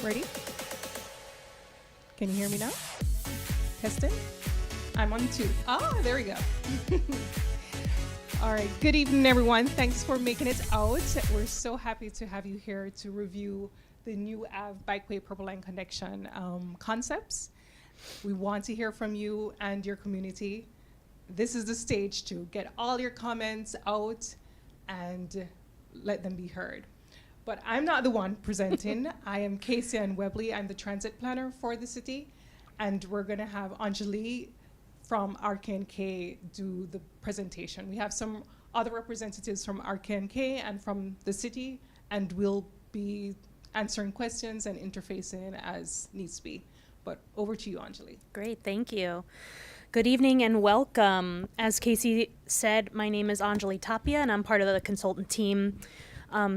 Ready? Can you hear me now? Testing? I'm on 2. There we go. All right, good evening, everyone. Thanks for making it out. We're so happy to have you here to review the new Ave Bikeway Purple Line Connection concepts. We want to hear from you and your community. This is the stage to get all your comments out and let them be heard. But I'm not the one presenting. I am Casey Ann Webley. I'm the transit planner for the city. And we're going to have Anjali from RKNK do the presentation. We have some other representatives from RKNK and from the city, and we'll be answering questions and interfacing as needs to be. But over to you, Anjali. Great, thank you. Good evening and welcome. As Casey said, my name is Anjali Tapia, and I'm part of the consultant team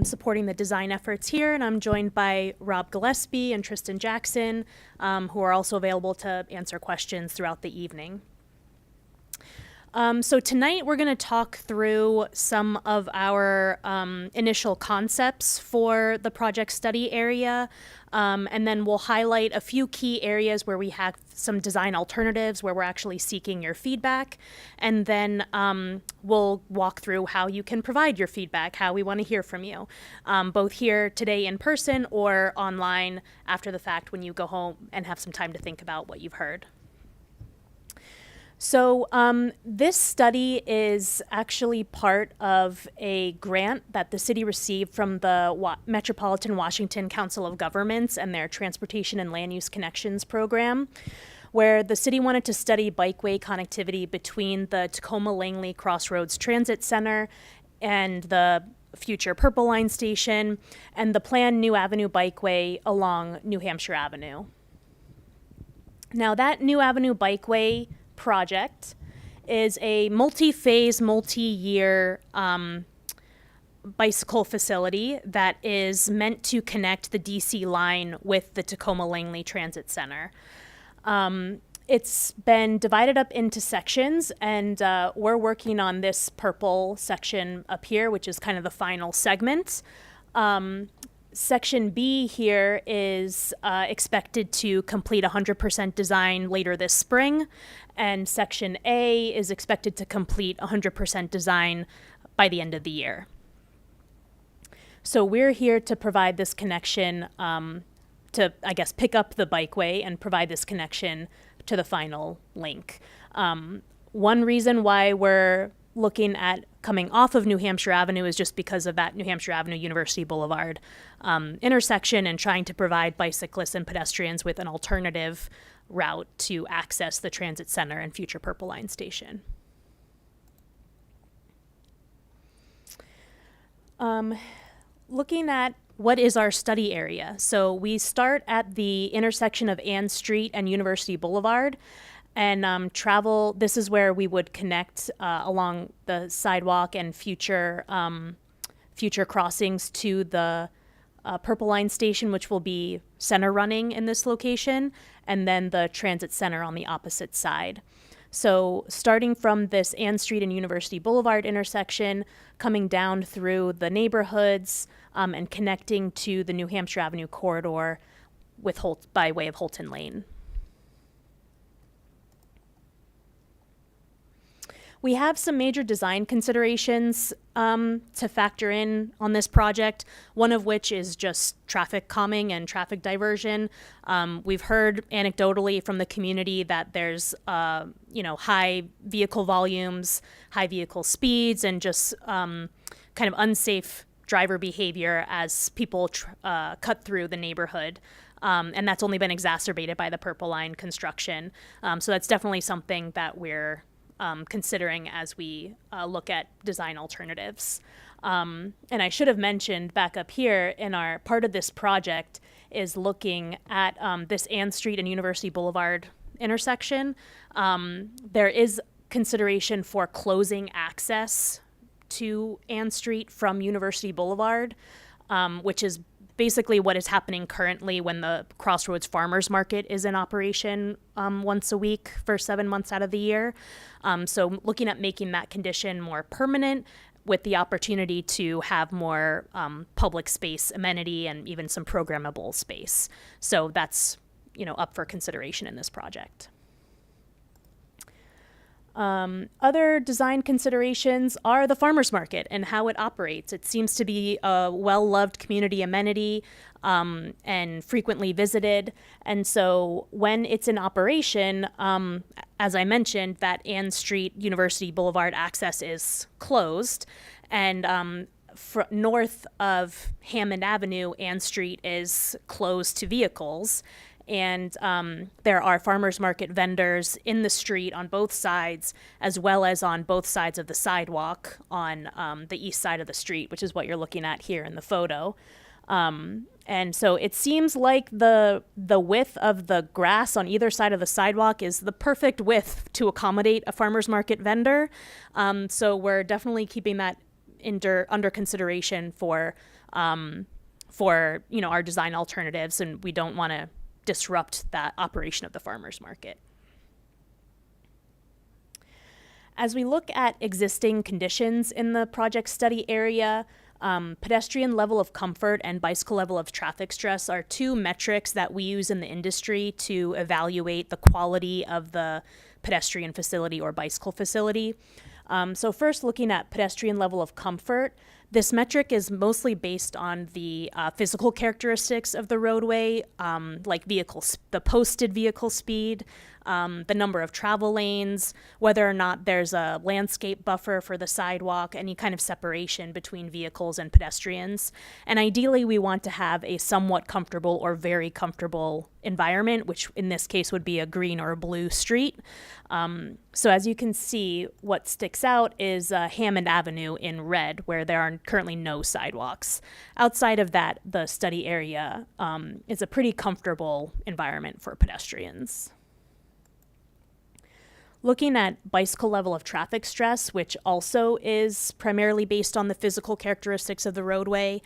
supporting the design efforts here, and I'm joined by Rob Gillespie and Tristan Jackson, who are also available to answer questions throughout the evening. So tonight we're going to talk through some of our initial concepts for the project study area, and then we'll highlight a few key areas where we have some design alternatives where we're actually seeking your feedback, and then we'll walk through how you can provide your feedback, how we want to hear from you, both here today in person or online after the fact when you go home and have some time to think about what you've heard. So this study is actually part of a grant that the city received from the Metropolitan Washington Council of Governments and their Transportation and Land Use Connections program, where the city wanted to study bikeway connectivity between the Tacoma-Langley Crossroads Transit Center and the future Purple Line station and the planned New Avenue Bikeway along New Hampshire Avenue. Now that New Avenue Bikeway project is a multi-phase, multi-year bicycle facility that is meant to connect the DC line with the Tacoma-Langley Transit Center. It's been divided up into sections, and we're working on this purple section up here, which is kind of the final segment. Section B here is expected to complete 100% design later this spring, and Section A is expected to complete 100% design by the end of the year. So we're here to provide this connection to, I guess, pick up the bikeway and provide this connection to the final link. One reason why we're looking at coming off of New Hampshire Avenue is just because of that New Hampshire Avenue University Boulevard intersection and trying to provide bicyclists and pedestrians with an alternative route to access the transit center and future Purple Line station. Looking at what is our study area. So we start at the intersection of Ann Street and University Boulevard, and this is where we would connect along the sidewalk and future crossings to the Purple Line station, which will be center running in this location, and then the transit center on the opposite side. So starting from this Ann Street and University Boulevard intersection, coming down through the neighborhoods and connecting to the New Hampshire Avenue corridor by way of Holton Lane. We have some major design considerations to factor in on this project, one of which is just traffic calming and traffic diversion. We've heard anecdotally from the community that there's high vehicle volumes, high vehicle speeds, and just kind of unsafe driver behavior as people cut through the neighborhood. And that's only been exacerbated by the Purple Line construction. So that's definitely something that we're considering as we look at design alternatives. And I should have mentioned back up here in our part of this project is looking at this Ann Street and University Boulevard intersection. There is consideration for closing access to Ann Street from University Boulevard, which is basically what is happening currently when the Crossroads Farmers Market is in operation once a week for 7 months out of the year. So looking at making that condition more permanent with the opportunity to have more public space amenity and even some programmable space. So that's, up for consideration in this project. Other design considerations are the farmers market and how it operates. It seems to be a well-loved community amenity and frequently visited. And so when it's in operation, as I mentioned, that Ann Street University Boulevard access is closed. And north of Hammond Avenue, Ann Street is closed to vehicles. And there are farmers market vendors in the street on both sides, as well as on both sides of the sidewalk on the east side of the street, which is what you're looking at here in the photo. And so it seems like the width of the grass on either side of the sidewalk is the perfect width to accommodate a farmers market vendor. So we're definitely keeping that under consideration for our design alternatives, and we don't want to disrupt that operation of the farmers market. As we look at existing conditions in the project study area, pedestrian level of comfort and bicycle level of traffic stress are two metrics that we use in the industry to evaluate the quality of the pedestrian facility or bicycle facility. So first, looking at pedestrian level of comfort, this metric is mostly based on the physical characteristics of the roadway, like the posted vehicle speed, the number of travel lanes, whether or not there's a landscape buffer for the sidewalk, any kind of separation between vehicles and pedestrians. And ideally, we want to have a somewhat comfortable or very comfortable environment, which in this case would be a green or a blue street. So as you can see, what sticks out is Hammond Avenue in red, where there are currently no sidewalks. Outside of that, the study area is a pretty comfortable environment for pedestrians. Looking at bicycle level of traffic stress, which also is primarily based on the physical characteristics of the roadway,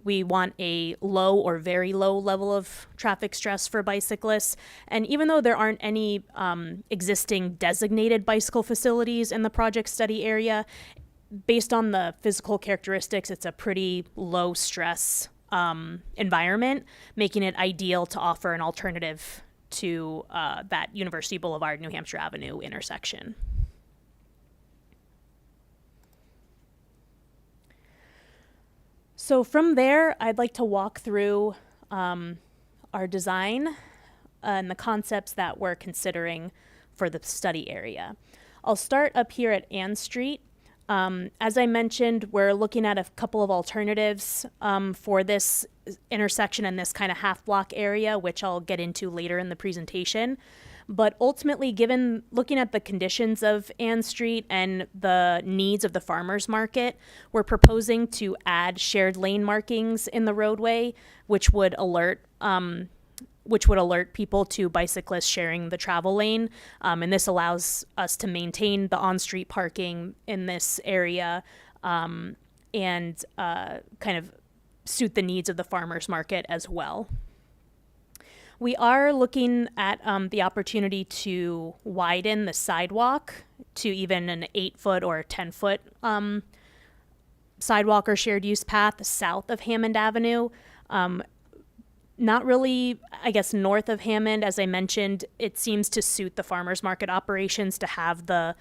we want a low or very low level of traffic stress for bicyclists. And even though there aren't any existing designated bicycle facilities in the project study area, based on the physical characteristics, it's a pretty low stress environment, making it ideal to offer an alternative to that University Boulevard, New Hampshire Avenue intersection. So from there, I'd like to walk through our design and the concepts that we're considering for the study area. I'll start up here at Ann Street. As I mentioned, we're looking at a couple of alternatives for this intersection and this kind of half block area, which I'll get into later in the presentation. But ultimately, looking at the conditions of Ann Street and the needs of the farmers market, we're proposing to add shared lane markings in the roadway, which would alert people to bicyclists sharing the travel lane. And this allows us to maintain the on-street parking in this area and kind of suit the needs of the farmers market as well. We are looking at the opportunity to widen the sidewalk to even an 8-foot or 10-foot sidewalk or shared use path south of Hammond Avenue. Not really, I guess, north of Hammond. As I mentioned, it seems to suit the farmers market operations to have the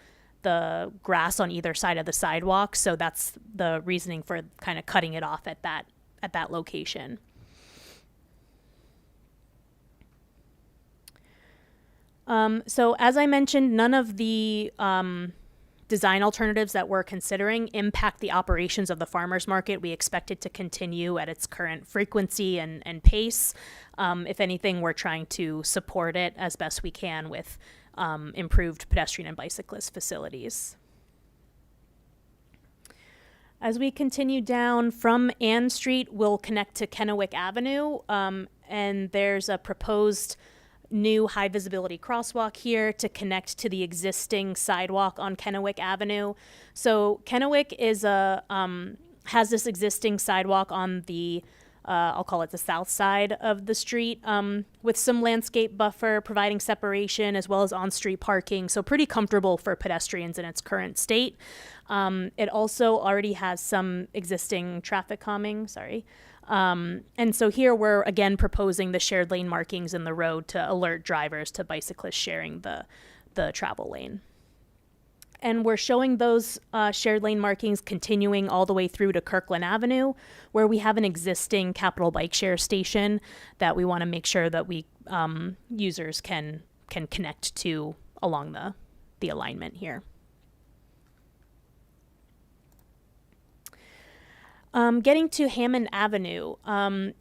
grass on either side of the sidewalk. So that's the reasoning for kind of cutting it off at that location. So as I mentioned, none of the design alternatives that we're considering impact the operations of the farmers market. We expect it to continue at its current frequency and pace. If anything, we're trying to support it as best we can with improved pedestrian and bicyclist facilities. As we continue down from Ann Street, we'll connect to Kennewick Avenue, and there's a proposed new high visibility crosswalk here to connect to the existing sidewalk on Kennewick Avenue. So Kennewick is has this existing sidewalk on the I'll call it the south side of the street, with some landscape buffer providing separation as well as on-street parking. So pretty comfortable for pedestrians in its current state. It also already has some existing traffic calming, and so here we're again proposing the shared lane markings in the road to alert drivers to bicyclists sharing the travel lane. And we're showing those shared lane markings continuing all the way through to Kirkland Avenue, where we have an existing Capital Bike Share station that we want to make sure that we users can connect to along the alignment here. Getting to Hammond Avenue,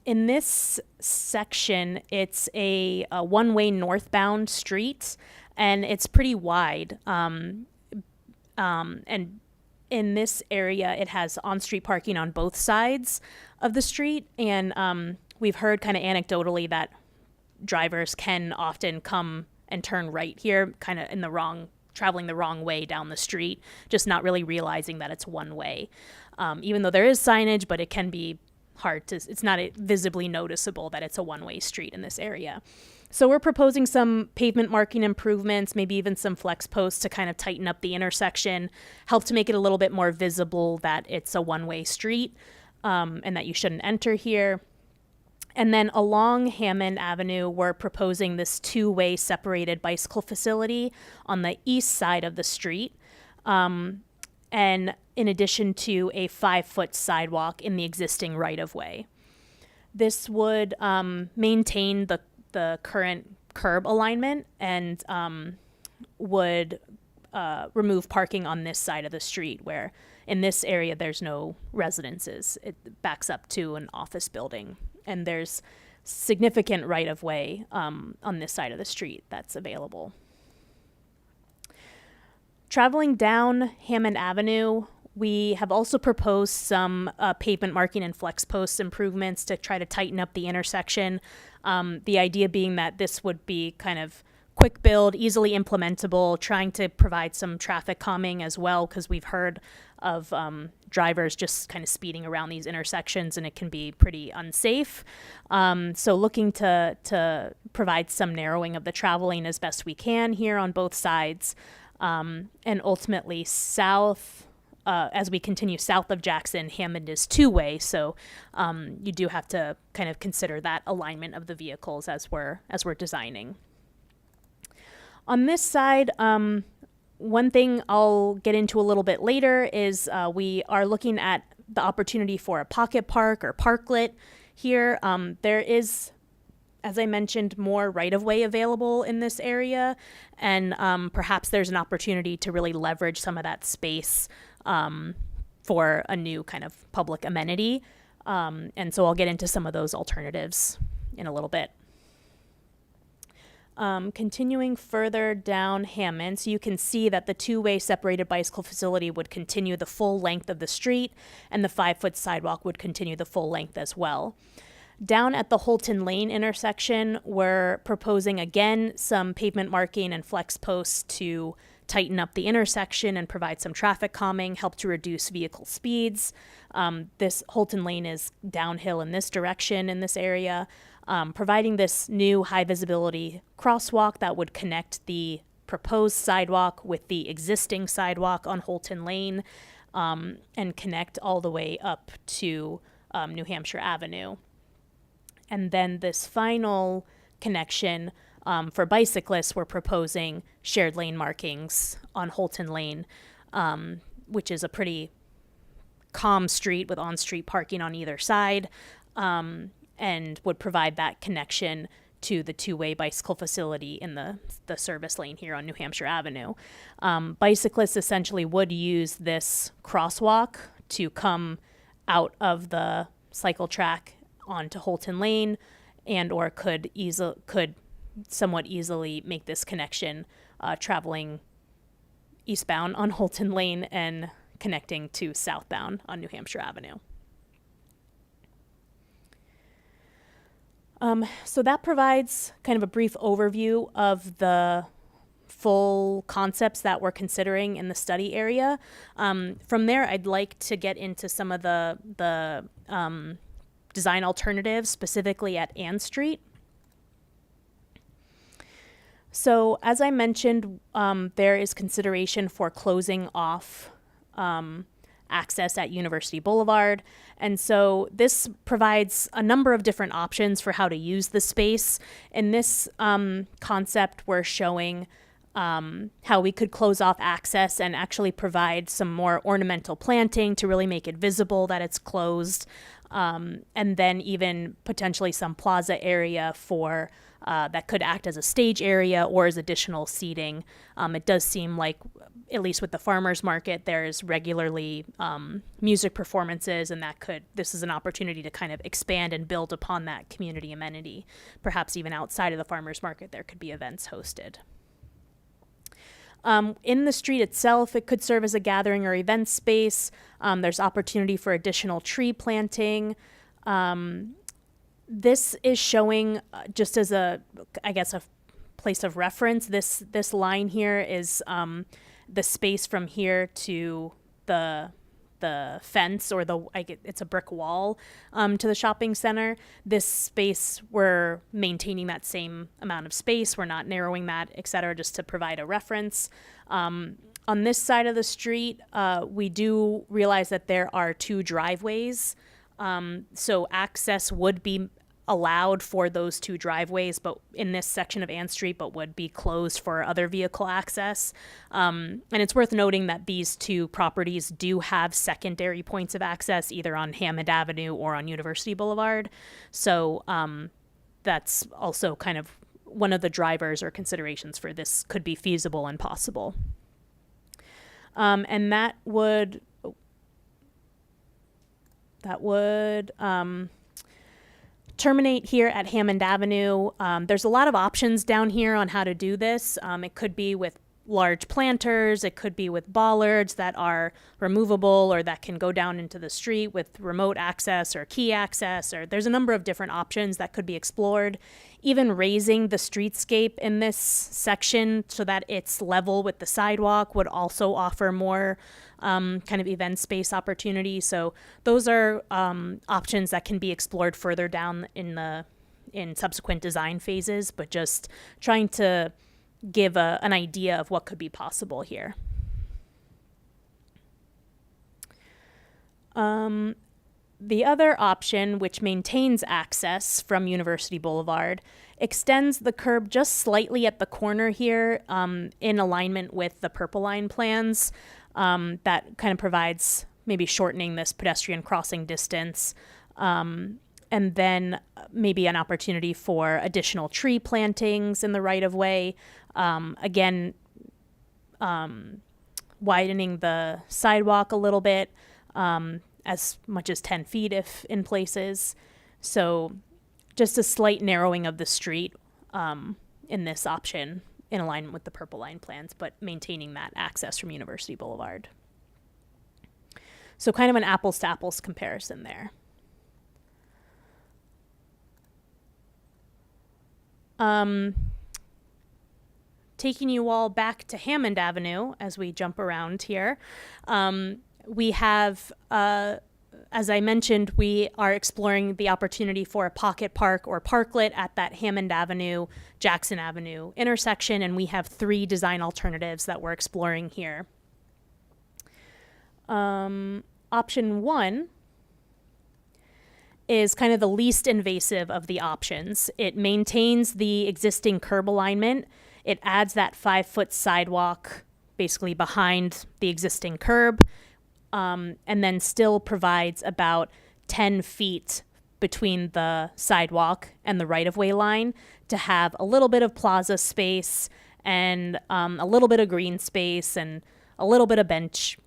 in this section, it's a one-way northbound street, and it's pretty wide. And in this area, it has on-street parking on both sides of the street. And we've heard kind of anecdotally that drivers can often come and turn right here, kind of traveling the wrong way down the street, just not really realizing that it's one way. Even though there is signage, but it can be it's not visibly noticeable that it's a one-way street in this area. So we're proposing some pavement marking improvements, maybe even some flex posts to kind of tighten up the intersection, help to make it a little bit more visible that it's a one-way street, and that you shouldn't enter here. And then along Hammond Avenue, we're proposing this two-way separated bicycle facility on the east side of the street, and in addition to a 5-foot sidewalk in the existing right-of-way. This would maintain the current curb alignment and would remove parking on this side of the street, where in this area there's no residences. It backs up to an office building, and there's significant right-of-way on this side of the street that's available. Traveling down Hammond Avenue, we have also proposed some pavement marking and flex post improvements to try to tighten up the intersection. The idea being that this would be kind of quick build, easily implementable, trying to provide some traffic calming as well, because we've heard of drivers just kind of speeding around these intersections, and it can be pretty unsafe. So looking to provide some narrowing of the travel lane as best we can here on both sides. And ultimately as we continue south of Jackson, Hammond is two-way, so you do have to kind of consider that alignment of the vehicles as we're designing. On this side, one thing I'll get into a little bit later is we are looking at the opportunity for a pocket park or parklet here. There is, as I mentioned, more right-of-way available in this area, and perhaps there's an opportunity to really leverage some of that space for a new kind of public amenity. And so I'll get into some of those alternatives in a little bit. Continuing further down Hammond, so you can see that the two-way separated bicycle facility would continue the full length of the street, and the 5-foot sidewalk would continue the full length as well. Down at the Holton Lane intersection, we're proposing again some pavement marking and flex posts to tighten up the intersection and provide some traffic calming, help to reduce vehicle speeds. This Holton Lane is downhill in this direction in this area, providing this new high visibility crosswalk that would connect the proposed sidewalk with the existing sidewalk on Holton Lane, and connect all the way up to New Hampshire Avenue. And then this final connection for bicyclists, we're proposing shared lane markings on Holton Lane, which is a pretty calm street with on-street parking on either side, and would provide that connection to the two-way bicycle facility in the service lane here on New Hampshire Avenue. Bicyclists essentially would use this crosswalk to come out of the cycle track onto Holton Lane, and or could somewhat easily make this connection traveling eastbound on Holton Lane and connecting to southbound on New Hampshire Avenue. So that provides kind of a brief overview of the full concepts that we're considering in the study area. From there, I'd like to get into some of the design alternatives, specifically at Ann Street. So as I mentioned, there is consideration for closing off access at University Boulevard. And so this provides a number of different options for how to use the space. In this concept, we're showing how we could close off access and actually provide some more ornamental planting to really make it visible that it's closed. And then even potentially some plaza area for that could act as a stage area or as additional seating. It does seem like, at least with the farmers market, there's regularly music performances, and this is an opportunity to kind of expand and build upon that community amenity. Perhaps even outside of the farmers market, there could be events hosted. In the street itself, it could serve as a gathering or event space. There's opportunity for additional tree planting. This is showing just as a place of reference. This line here is the space from here to the fence, or it's a brick wall to the shopping center. This space, we're maintaining that same amount of space. We're not narrowing that, et cetera, just to provide a reference. On this side of the street, we do realize that there are 2 driveways. So access would be allowed for those 2 driveways, but in this section of Ann Street, but would be closed for other vehicle access. And it's worth noting that these 2 properties do have secondary points of access, either on Hammond Avenue or on University Boulevard. So that's also kind of one of the drivers or considerations for this could be feasible and possible. And that would terminate here at Hammond Avenue. There's a lot of options down here on how to do this. It could be with large planters. It could be with bollards that are removable or that can go down into the street with remote access or key access, or there's a number of different options that could be explored. Even raising the streetscape in this section so that it's level with the sidewalk would also offer more kind of event space opportunity. So those are options that can be explored further down in subsequent design phases, but just trying to give an idea of what could be possible here. The other option, which maintains access from University Boulevard, extends the curb just slightly at the corner here in alignment with the Purple Line plans. That kind of provides maybe shortening this pedestrian crossing distance. And then maybe an opportunity for additional tree plantings in the right-of-way. Again, widening the sidewalk a little bit, as much as 10 feet if in places. So just a slight narrowing of the street in this option in alignment with the Purple Line plans, but maintaining that access from University Boulevard. So kind of an apples to apples comparison there. Taking you all back to Hammond Avenue as we jump around here, we have, as I mentioned, we are exploring the opportunity for a pocket park or parklet at that Hammond Avenue, Jackson Avenue intersection, and we have 3 design alternatives that we're exploring here. Option 1 is kind of the least invasive of the options. It maintains the existing curb alignment. It adds that 5-foot sidewalk basically behind the existing curb, and then still provides about 10 feet between the sidewalk and the right-of-way line to have a little bit of plaza space and a little bit of green space and a little bit of bench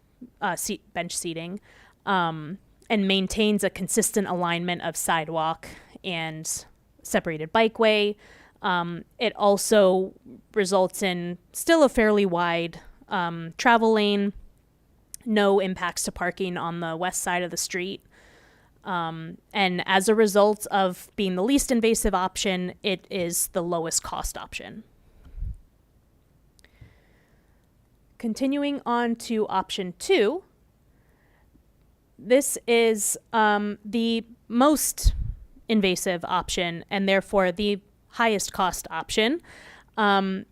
seating. And maintains a consistent alignment of sidewalk and separated bikeway. It also results in still a fairly wide travel lane, no impacts to parking on the west side of the street. And as a result of being the least invasive option, it is the lowest cost option. Continuing on to option 2. This is the most invasive option and therefore the highest cost option. And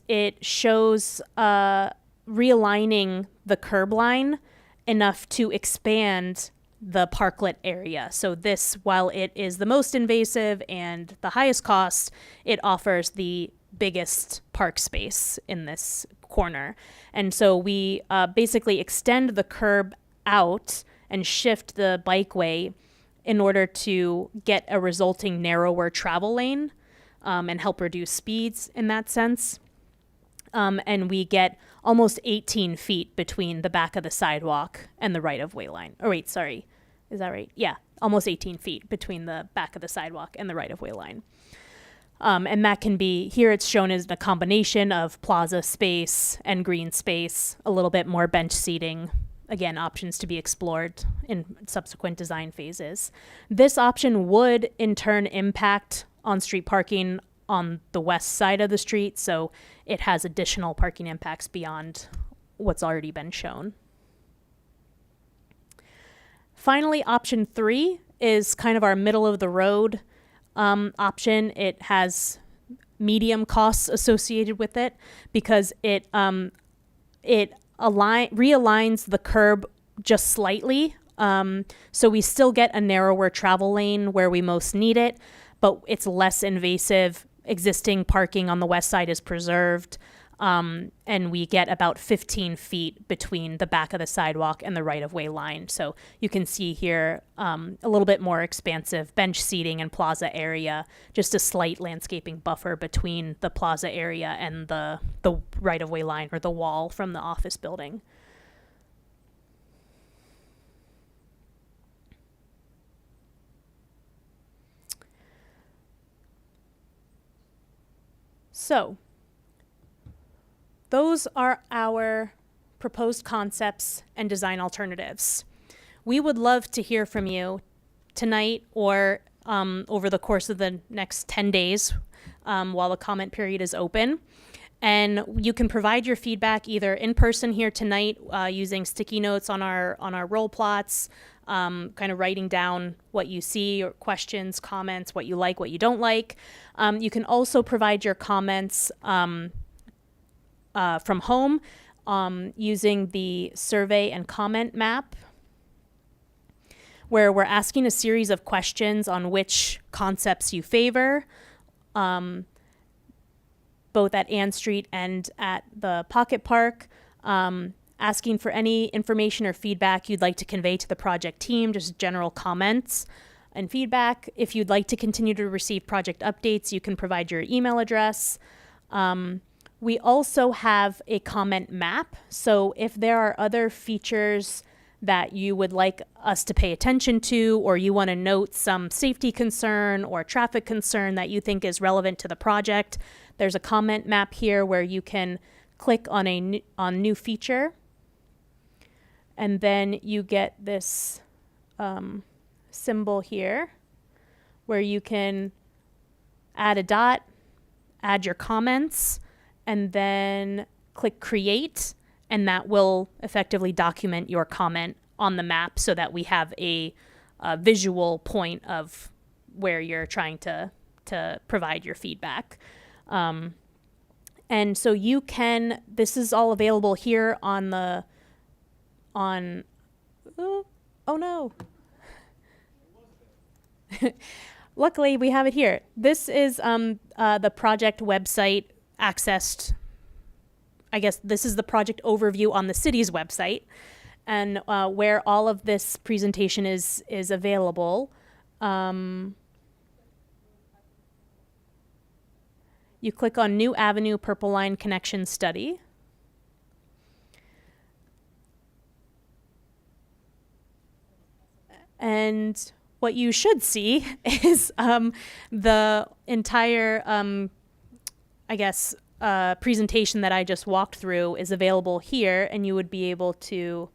it shows realigning the curb line enough to expand the parklet area. So this, while it is the most invasive and the highest cost, it offers the biggest park space in this corner. And so we basically extend the curb out and shift the bikeway in order to get a resulting narrower travel lane and help reduce speeds in that sense. And we get almost 18 feet between the back of the sidewalk and the right-of-way line. Oh, wait, sorry. Is that right? Yeah, almost 18 feet between the back of the sidewalk and the right-of-way line. And that can be, here it's shown as a combination of plaza space and green space, a little bit more bench seating. Again, options to be explored in subsequent design phases. This option would in turn impact on-street parking on the west side of the street, so it has additional parking impacts beyond what's already been shown. Finally, option 3 is kind of our middle of the road option. It has medium costs associated with it because it realigns the curb just slightly. So we still get a narrower travel lane where we most need it, but it's less invasive. Existing parking on the west side is preserved, and we get about 15 feet between the back of the sidewalk and the right-of-way line. So you can see here a little bit more expansive bench seating and plaza area, just a slight landscaping buffer between the plaza area and the right-of-way line or the wall from the office building. So those are our proposed concepts and design alternatives. We would love to hear from you tonight or over the course of the next 10 days while the comment period is open. And you can provide your feedback either in person here tonight using sticky notes on our roll plots, kind of writing down what you see or questions, comments, what you like, what you don't like. You can also provide your comments from home using the survey and comment map, where we're asking a series of questions on which concepts you favor, both at Ann Street and at the Pocket Park, asking for any information or feedback you'd like to convey to the project team, just general comments and feedback. If you'd like to continue to receive project updates, you can provide your email address. We also have a comment map, so if there are other features that you would like us to pay attention to, or you want to note some safety concern or traffic concern that you think is relevant to the project, there's a comment map here where you can click on new feature, and then you get this symbol here where you can add a dot, add your comments, and then click create, and that will effectively document your comment on the map so that we have a visual point of where you're trying to provide your feedback. And so you can, this is all available here on oh no. Luckily we have it here. This is the project website accessed. I guess this is the project overview on the city's website, and where all of this presentation is available. You click on New Avenue Purple Line Connection Study. And what you should see is the entire, presentation that I just walked through is available here, and you would be able to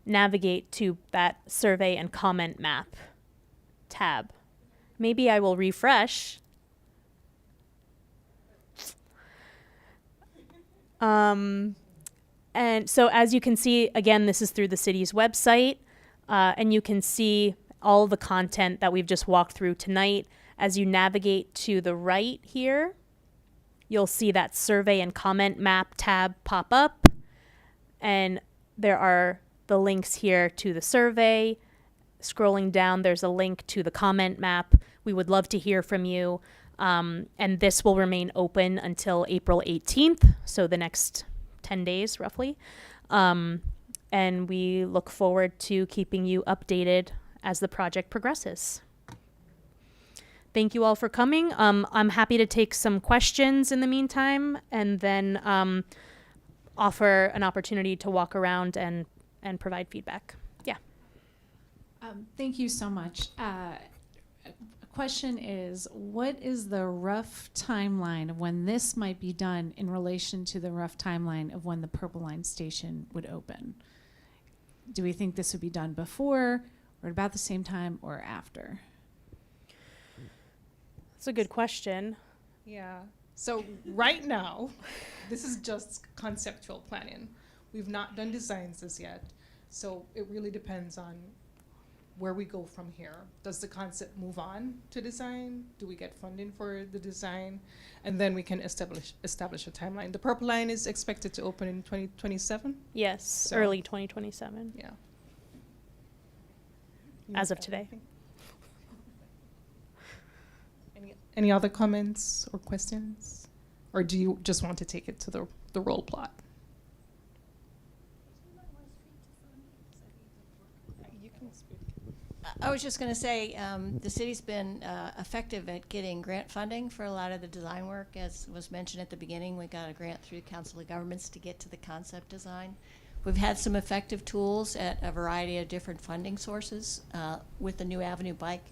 navigate to that survey and comment map tab. Maybe I will refresh. And so as you can see, again, this is through the city's website, and you can see all the content that we've just walked through tonight. As you navigate to the right here, you'll see that survey and comment map tab pop up, and there are the links here to the survey. Scrolling down, there's a link to the comment map. We would love to hear from you, and this will remain open until April 18th, so the next 10 days roughly. And we look forward to keeping you updated as the project progresses. Thank you all for coming. I'm happy to take some questions in the meantime, and then offer an opportunity to walk around and provide feedback. Yeah. Thank you so much. A question is, what is the rough timeline of when this might be done in relation to the rough timeline of when the Purple Line station would open? Do we think this would be done before, or about the same time, or after? That's a good question. Yeah. So right now, this is just conceptual planning. We've not done designs as yet. So it really depends on where we go from here. Does the concept move on to design? Do we get funding for the design? And then we can establish a timeline. The Purple Line is expected to open in 2027? Yes, So- early 2027. Yeah. As of today. Any other comments or questions? Or do you just want to take it to the roll plot? You can speak. I was just going to say, the city's been effective at getting grant funding for a lot of the design work. As was mentioned at the beginning, we got a grant through Council of Governments to get to the concept design. We've had some effective tools at a variety of different funding sources with the new Avenue Bike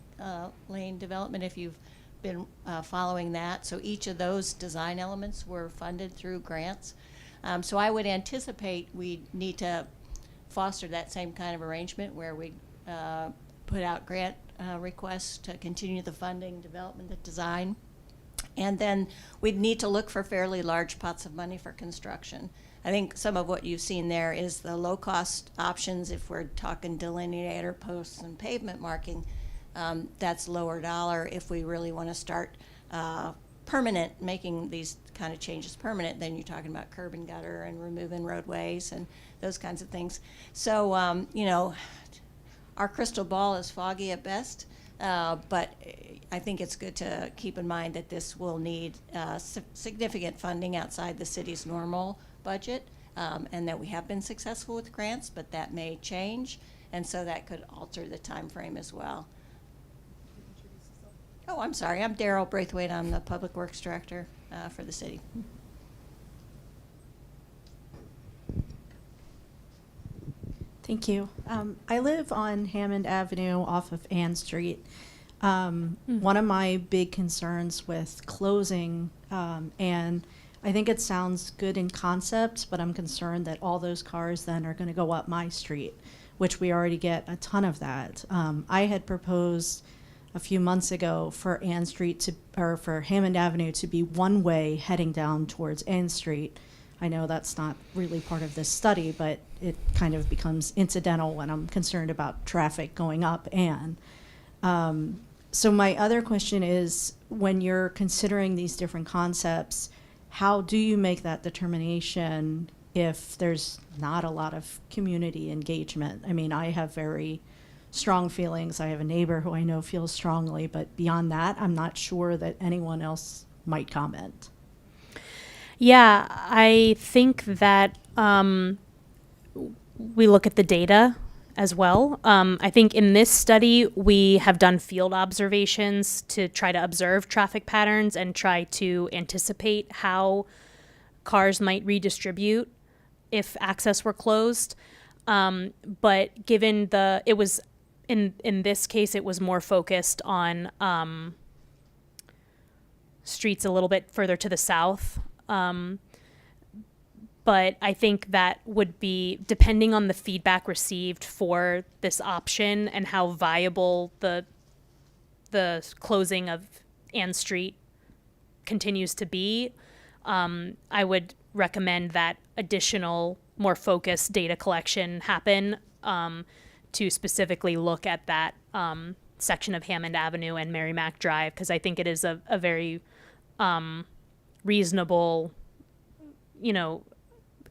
Lane development, if you've been following that. So each of those design elements were funded through grants. So I would anticipate we need to foster that same kind of arrangement where we put out grant requests to continue the funding, development, the design. And then we'd need to look for fairly large pots of money for construction. I think some of what you've seen there is the low-cost options. If we're talking delineator posts and pavement marking, that's lower dollar. If we really want to start permanent, making these kind of changes permanent, then you're talking about curb and gutter and removing roadways and those kinds of things. So, you know, our crystal ball is foggy at best, but I think it's good to keep in mind that this will need significant funding outside the city's normal budget, and that we have been successful with grants, but that may change, and so that could alter the time frame as well. Oh, I'm sorry. I'm Daryl Braithwaite. I'm the Public Works Director for the city. Thank you. I live on Hammond Avenue off of Ann Street. One of my big concerns with closing, and I think it sounds good in concept, but I'm concerned that all those cars then are going to go up my street, which we already get a ton of that. I had proposed a few months ago for Ann Street or for Hammond Avenue to be one way heading down towards Ann Street. I know that's not really part of this study, but it kind of becomes incidental when I'm concerned about traffic going up Ann. So my other question is, when you're considering these different concepts, how do you make that determination if there's not a lot of community engagement? I mean, I have very strong feelings. I have a neighbor who I know feels strongly, but beyond that, I'm not sure that anyone else might comment. Yeah, I think that we look at the data as well. I think in this study, we have done field observations to try to observe traffic patterns and try to anticipate how cars might redistribute if access were closed. But given it was, in this case, it was more focused on streets a little bit further to the south. But I think that would be, depending on the feedback received for this option and how viable the closing of Ann Street continues to be, I would recommend that additional more focused data collection happen to specifically look at that section of Hammond Avenue and Merrimack Drive, because I think it is a very reasonable,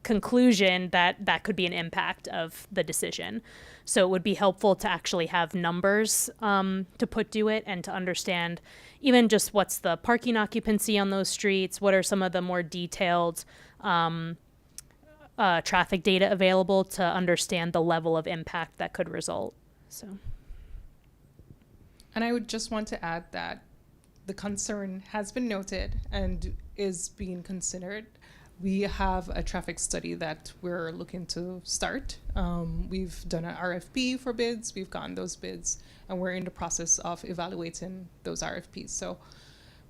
conclusion that could be an impact of the decision. So it would be helpful to actually have numbers to put to it and to understand even just what's the parking occupancy on those streets, what are some of the more detailed traffic data available to understand the level of impact that could result. So. And I would just want to add that the concern has been noted and is being considered. We have a traffic study that we're looking to start. We've done an RFP for bids, we've gotten those bids, and we're in the process of evaluating those RFPs. So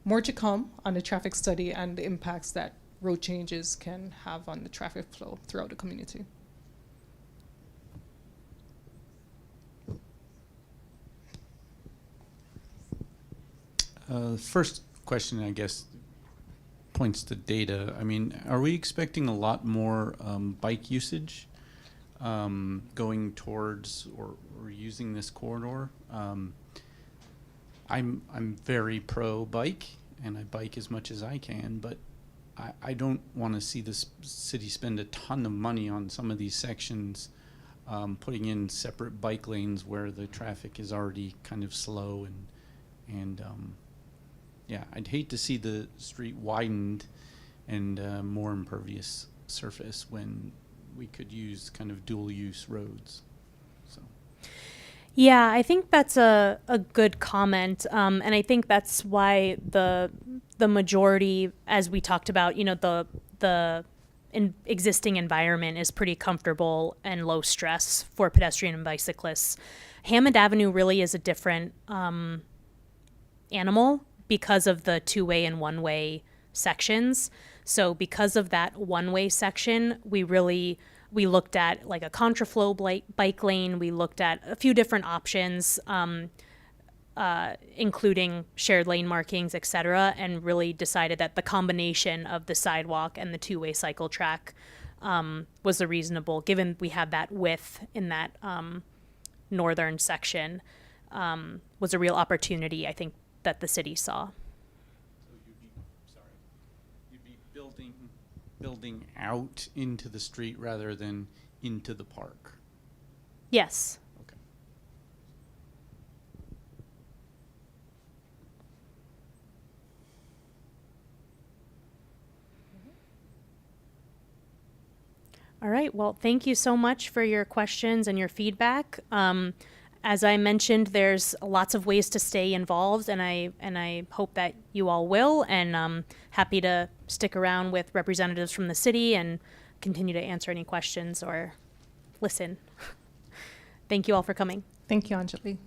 more to come on the traffic study and the impacts that road changes can have on the traffic flow throughout the community. First question, I guess, points to data. I mean, are we expecting a lot more bike usage going towards or using this corridor? I'm very pro bike, and I bike as much as I can, but I don't want to see this city spend a ton of money on some of these sections, putting in separate bike lanes where the traffic is already kind of slow and yeah, I'd hate to see the street widened and more impervious surface when we could use kind of dual use roads. So. Yeah, I think that's a good comment, and I think that's why the majority, as we talked about, the existing environment is pretty comfortable and low stress for pedestrian and bicyclists. Hammond Avenue really is a different animal because of the two-way and one-way sections. So because of that one-way section, we looked at like a contraflow bike lane. We looked at a few different options, including shared lane markings, et cetera, and really decided that the combination of the sidewalk and the two-way cycle track was a reasonable, given we have that width in that northern section, was a real opportunity, I think, that the city saw. So you'd be building out into the street rather than into the park. Yes. Okay. All right. Well, thank you so much for your questions and your feedback. As I mentioned, there's lots of ways to stay involved, and I hope that you all will. And happy to stick around with representatives from the city and continue to answer any questions or listen. Thank you all for coming. Thank you, Anjali.